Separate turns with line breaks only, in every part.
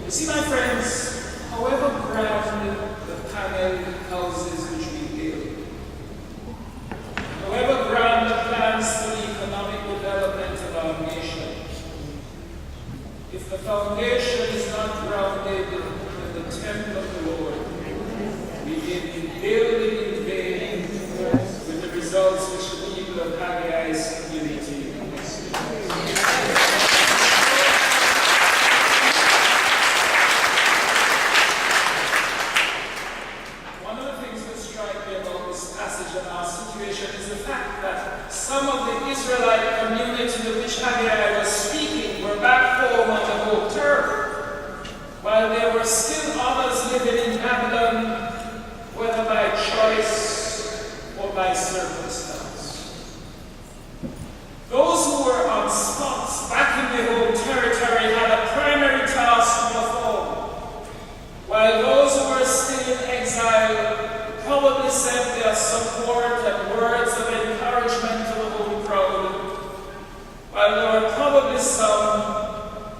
You see, my friends, however grand the panel houses which we build, however grand the plans for the economic development of our nation, if the foundation is not grounded in the temple of the Lord, we may be building in vain with the results which the people of Haggai's community some of the Israelite community to which Haggai was speaking were back home on the home turf, while there were still others living in Babylon, whether by choice or by circumstance. Those who were on spots back in the home territory had a primary task to perform, while those who were still in exile probably sent their support and words of encouragement to the home crowd, while there were probably some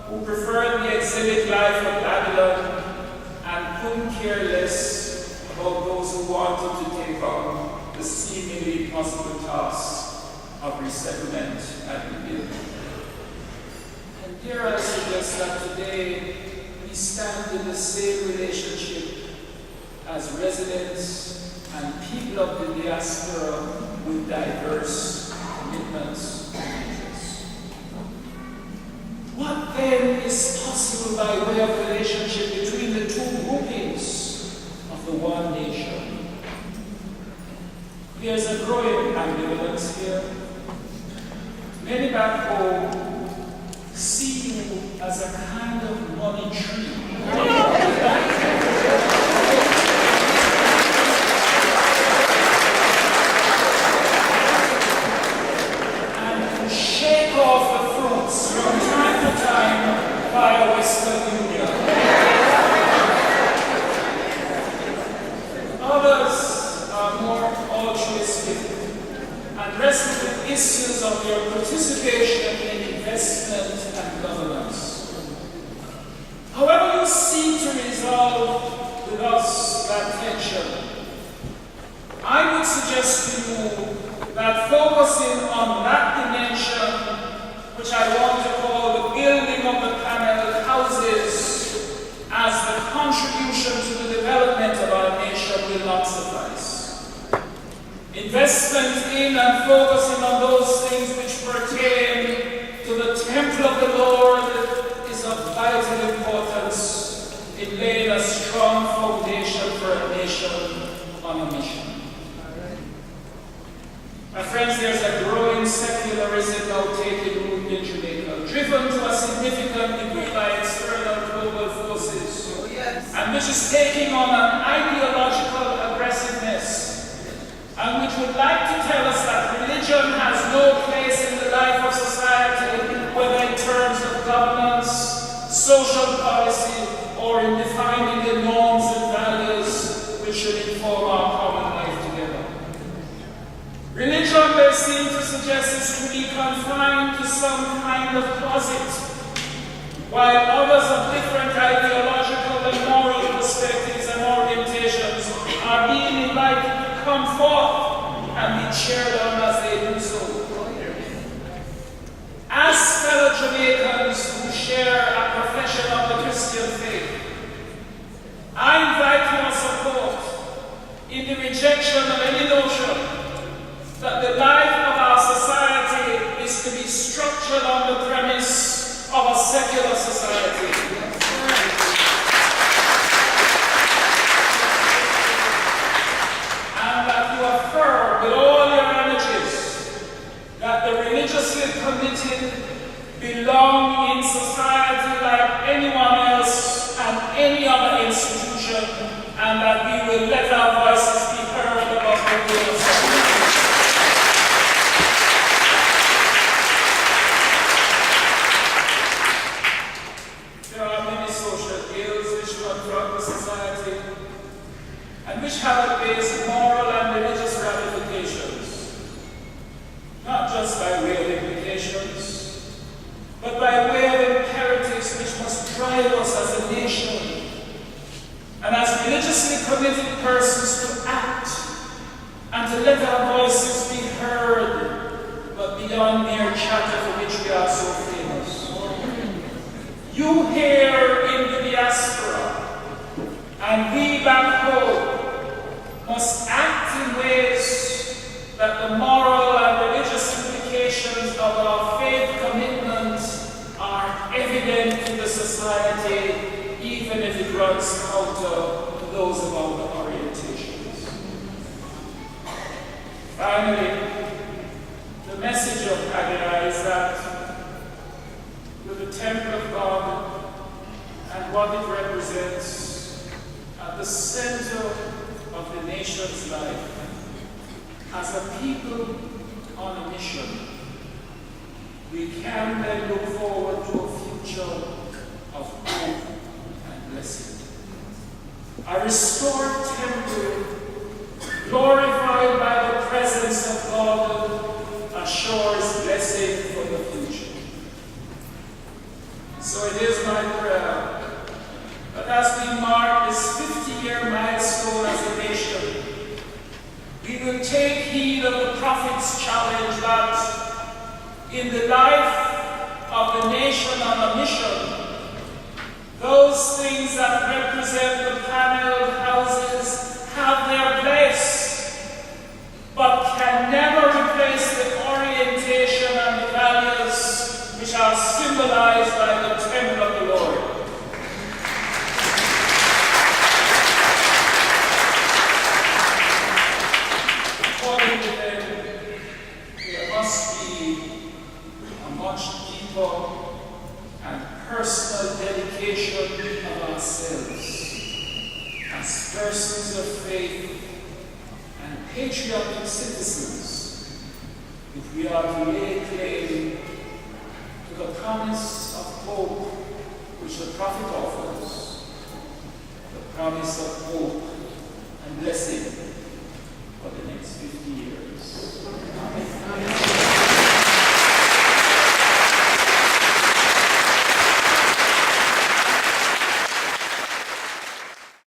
who preferred the exilic life of Babylon and couldn't care less about those who wanted to take on the seemingly impossible task of resettlement and rebuilding. And dare I suggest that today we stand in the same relationship as residents and people of the diaspora with diverse commitments and interests. What then is possible by way of relationship between the two groupings of the one nation? There's a growing ambivalence here. Many back home see you as a kind of money tree. From time to time via Western Union. Others are more altruistic and wrestle with issues of their participation in investment and governance. However you seek to resolve with us that tension, I would suggest to you that focusing on that dimension, which I want to call the building of the panel houses, as the contribution to the development of our nation will not suffice. Investment in and focusing on those things which pertain to the temple of the Lord is of vital importance in laying a strong foundation for a nation on a mission. My friends, there's a growing secularism now taking root in Jamaica, driven to a significant degree by external global forces, and which is taking on an ideological aggressiveness, and which would like to tell us that religion has no place in the life of society, whether in terms of governance, social policy, or in defining the norms and values which should inform our common life together. Religion, they seem to suggest, is to be confined to some kind of closet, while others of different ideological and moral perspectives and orientations are being invited to come forth and be cheered on as they do so. As fellow Jamaicans who share a profession of the Christian faith, I invite your support in the rejection of any notion that the life of our society is to be structured on the premise of a secular society. And that you affirm with all your energies that the religiously committed belong in society like anyone else and any other institution, and that we will let our voices be heard above the will of society. Which have at base moral and religious ramifications, not just by way of implications, but by way of imperatives which must drive us as a nation and as religiously committed persons to act and to let our voices be heard, but beyond mere chatter for which we are so famous. You here in the diaspora and we back home must act in ways that the moral and religious implications of our faith commitment are evident to the society, even if it runs counter to those of our orientations. Finally, the message of Haggai is that with the temple of God and what it represents at the center of the nation's life, as a people on a mission, we can then look forward to a future of hope and blessing. A restored temple, glorified by the presence of God, assures blessing for the future. So it is my prayer that as we mark this 50-year milestone as a nation, we will take heed of the prophet's challenge that in the life of the nation on a mission, those things that represent the paneled houses have their place, but can never replace the orientation and the values which are symbolized by the temple of the Lord. Accordingly, then, there must be a much deeper and personal dedication of ourselves as persons of faith and patriotic citizens if we are to lay claim to the promise of hope which the prophet offers, the promise of hope and blessing